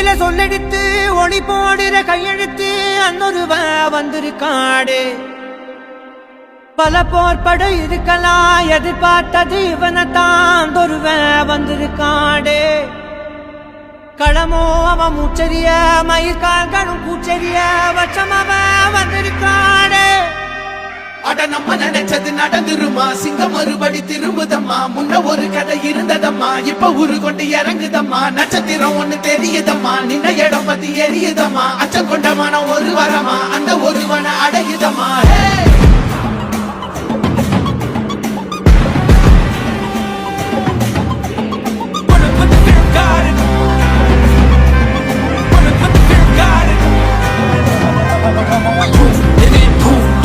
ஒளியில சொல்லெடுத்து ஒளி போடுற கையெழுத்து அன்னொருவ வந்திருக்காடு பல போர்பட இருக்கலாம் எதிர்பார்த்தது இவனைத்தான் ஒருவ வந்திருக்காடு களமோ அவன் மூச்சரிய மயிர்கால்களும் பூச்சரிய வச்சம் அவன் வந்திருக்காடு அட நம்ம நினைச்சது நடந்துருமா சிங்கம் மறுபடி திரும்புதம்மா முன்ன ஒரு கதை இருந்ததம்மா இப்ப உரு கொண்டு இறங்குதம்மா நட்சத்திரம் ஒண்ணு தெரியுதம்மா நின்ன இடம் பத்தி எரியுதம்மா அச்சம் கொண்ட மனம் ஒரு வரமா அந்த ஒருவனை அடையுதம்மா